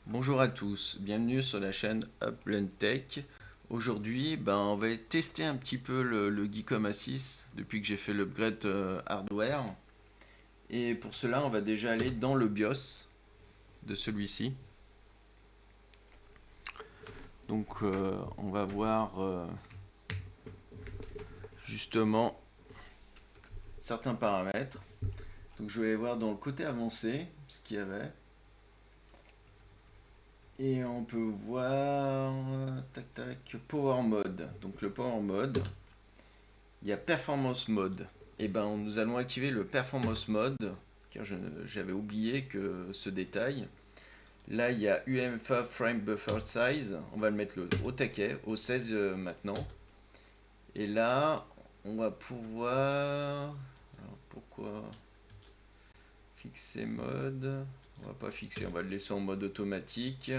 Bonjour à tous, bienvenue sur la chaîne Upland Tech. Aujourd'hui, on va tester un petit peu le Geekom A6 depuis que j'ai fait l'upgrade hardware. Et pour cela, on va déjà aller dans le BIOS de celui-ci. Donc, on va voir justement certains paramètres. Donc, je vais aller voir dans le côté avancé ce qu'il y avait. Et on peut voir, tac tac, Power Mode. Donc, le Power Mode, il y a Performance Mode. Et nous allons activer le Performance Mode, car j'avais oublié que ce détail. Là, il y a UMFA Frame Buffer Size. On va le mettre au taquet, au 16 maintenant. Et là, on va pouvoir... Alors, pourquoi fixer mode? On va pas fixer, on va le laisser en mode automatique.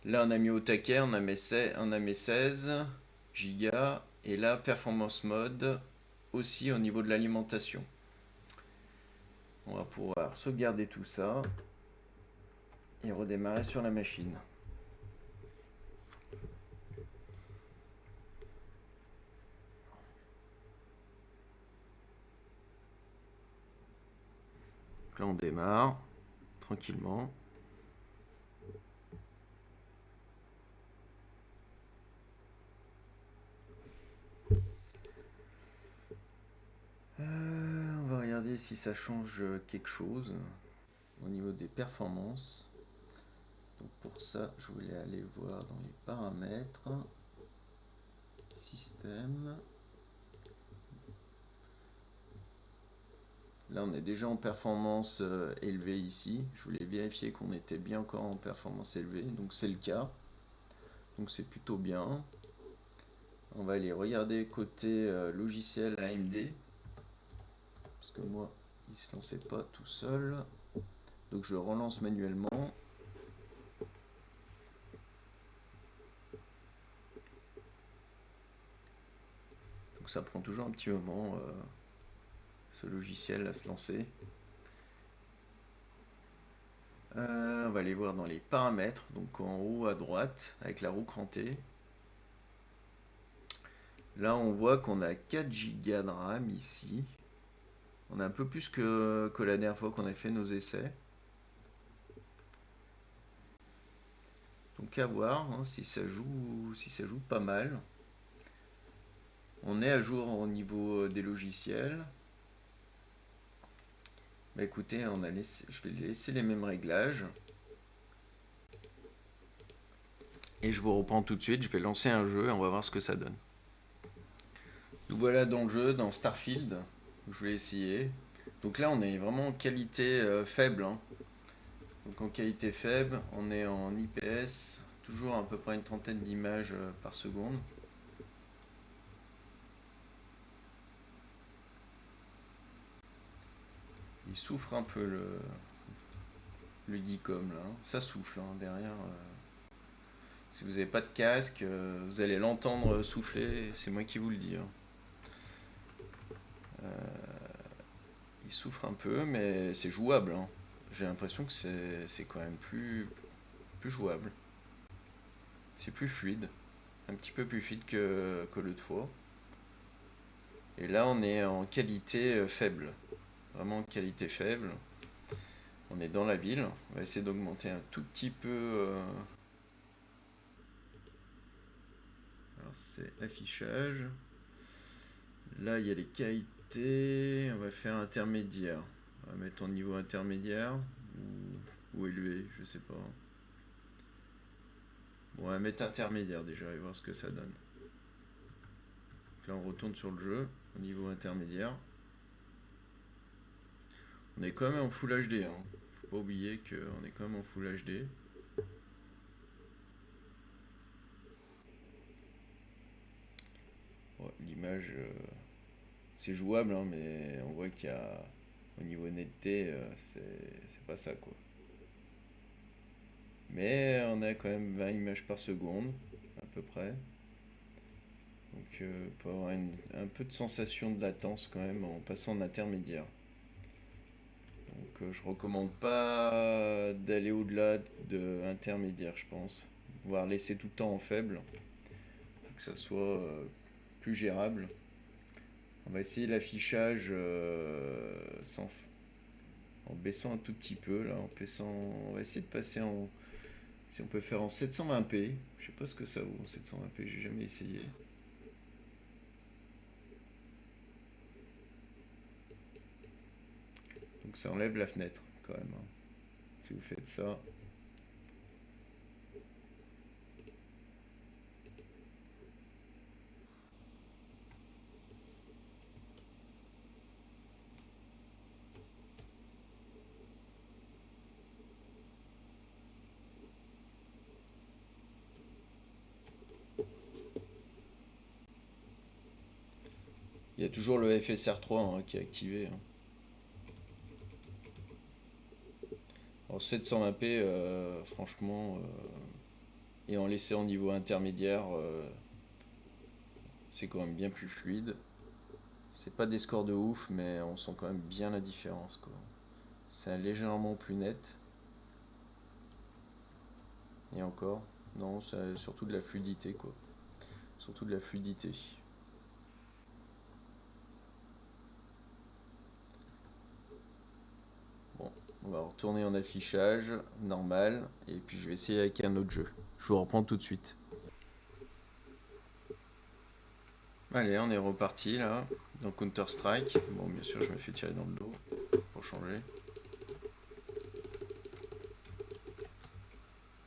Là, on a mis au taquet, on a mis 16 gigas. Et là, Performance Mode aussi au niveau de l'alimentation. On va pouvoir sauvegarder tout ça et redémarrer sur la machine. Donc là, on démarre tranquillement. On va regarder si ça change quelque chose au niveau des performances. Donc pour ça, je voulais aller voir dans les paramètres, système. Là, on est déjà en performance élevée ici. Je voulais vérifier qu'on était bien encore en performance élevée. Donc c'est le cas. Donc c'est plutôt bien. On va aller regarder côté logiciel AMD. Parce que moi, il ne se lançait pas tout seul. Donc je relance manuellement. Donc ça prend toujours un petit moment, ce logiciel à se lancer. On va aller voir dans les paramètres, donc en haut à droite, avec la roue crantée. Là, on voit qu'on a 4 Go de RAM ici. On a un peu plus que la dernière fois qu'on a fait nos essais. Donc à voir hein, si ça joue pas mal. On est à jour au niveau des logiciels. Écoutez, je vais laisser les mêmes réglages. Et je vous reprends tout de suite, je vais lancer un jeu et on va voir ce que ça donne. Nous voilà dans le jeu, dans Starfield. Je vais essayer. Donc là, on est vraiment en qualité faible. Hein. Donc en qualité faible, on est en IPS, toujours à peu près une trentaine d'images par seconde. Il souffre un peu le Geekom là. Ça souffle hein, derrière. Si vous n'avez pas de casque, vous allez l'entendre souffler, c'est moi qui vous le dis. Hein. Il souffre un peu, mais c'est jouable. Hein. J'ai l'impression que c'est quand même plus jouable. C'est plus fluide. Un petit peu plus fluide que l'autre fois. Et là, on est en qualité faible. Vraiment en qualité faible. On est dans la ville. On va essayer d'augmenter un tout petit peu. Alors, c'est affichage. Là, il y a les qualités. On va faire intermédiaire. On va mettre en niveau intermédiaire ou élevé, je sais pas. Bon, on va mettre intermédiaire déjà et voir ce que ça donne. Donc là, on retourne sur le jeu au niveau intermédiaire. On est quand même en Full HD. Hein. Faut pas oublier qu'on est quand même en Full HD. Bon, l'image, c'est jouable, hein, mais on voit qu'il y a au niveau netteté, c'est pas ça quoi. Mais on a quand même 20 images par seconde, à peu près. Donc on peut avoir un peu de sensation de latence quand même en passant en intermédiaire. je recommande pas d'aller au-delà de intermédiaire, je pense. Voire laisser tout le temps en faible, que ça soit plus gérable. On va essayer l'affichage en baissant un tout petit peu là, on va essayer de passer en, si on peut faire en 720p. Je sais pas ce que ça vaut en 720p, j'ai jamais essayé. Donc ça enlève la fenêtre quand même, hein. Si vous faites ça. Il y a toujours le FSR3 hein, qui est activé, hein. En 720p, franchement, et en laissé en niveau intermédiaire, c'est quand même bien plus fluide. C'est pas des scores de ouf, mais on sent quand même bien la différence, quoi. C'est légèrement plus net. Et encore, non, c'est surtout de la fluidité, quoi. Surtout de la fluidité. Bon, on va retourner en affichage normal, et puis je vais essayer avec un autre jeu. Je vous reprends tout de suite. Allez, on est reparti là, dans Counter-Strike. Bon, bien sûr, je me fais tirer dans le dos pour changer.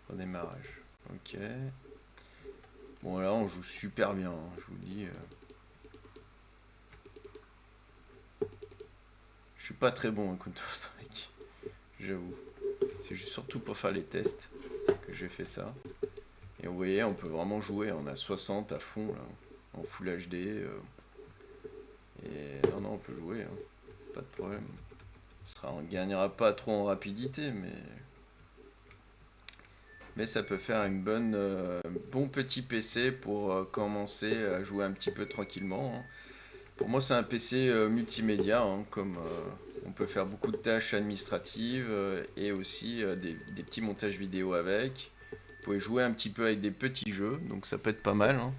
Redémarrage. Ok. Bon, là, on joue super bien, hein, je vous le dis. Je suis pas très bon à Counter-Strike, j'avoue. C'est juste surtout pour faire les tests que j'ai fait ça. Et vous voyez, on peut vraiment jouer. On a 60 à fond, là, en Full HD. Et non, non, on peut jouer, hein. Pas de problème. On gagnera pas trop en rapidité, mais ça peut faire une bon petit PC pour commencer à jouer un petit peu tranquillement, hein. Pour moi, c'est un PC multimédia, hein, comme on peut faire beaucoup de tâches administratives et aussi des petits montages vidéo avec. Vous pouvez jouer un petit peu avec des petits jeux, donc ça peut être pas mal, hein.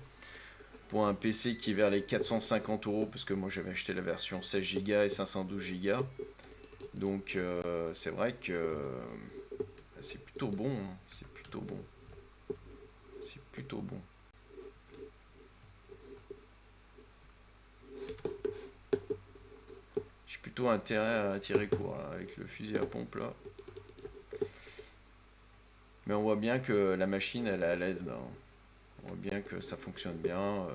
Pour un PC qui est vers les 450 €, parce que moi j'avais acheté la version 16 Go et 512 Go. Donc c'est vrai que c'est plutôt bon, hein. C'est plutôt bon. C'est plutôt bon. J'ai plutôt intérêt à tirer court là, avec le fusil à pompe là. Mais on voit bien que la machine elle est à l'aise là. On voit bien que ça fonctionne bien.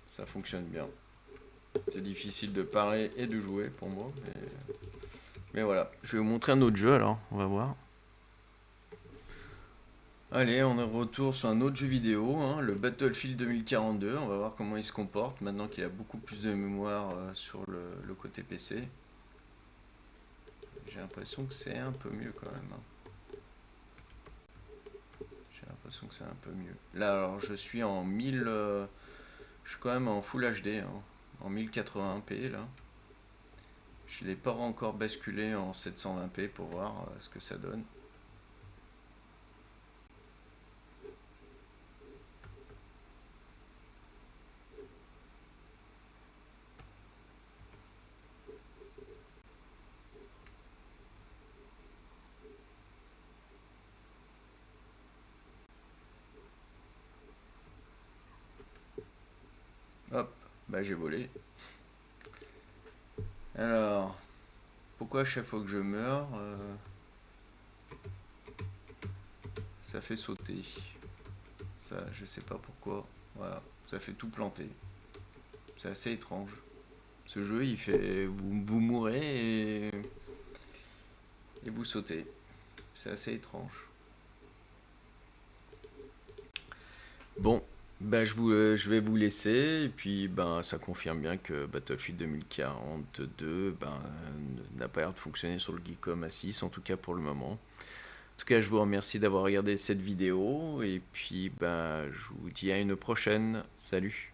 Ça fonctionne bien. C'est difficile de parler et de jouer pour moi. Mais voilà. Je vais vous montrer un autre jeu alors. On va voir. Allez, on est de retour sur un autre jeu vidéo, hein, le Battlefield 2042. On va voir comment il se comporte maintenant qu'il a beaucoup plus de mémoire sur le côté PC. J'ai l'impression que c'est un peu mieux quand même, hein. J'ai l'impression que c'est un peu mieux. Là, alors je suis en 1000. Je suis quand même en Full HD, hein, en 1080p là. Je ne l'ai pas encore basculé en 720p pour voir ce que ça donne. Hop, bah j'ai volé. Alors, pourquoi à chaque fois que je meurs, ça fait sauter? Ça, je sais pas pourquoi. Voilà, ça fait tout planter. C'est assez étrange. Ce jeu, il fait, vous mourrez et vous sautez. C'est assez étrange. Bon, bah je vais vous laisser. Et puis, ben, ça confirme bien que Battlefield 2042 n'a pas l'air de fonctionner sur le Geekom A6, en tout cas pour le moment. En tout cas, je vous remercie d'avoir regardé cette vidéo. Et puis, ben, je vous dis à une prochaine. Salut!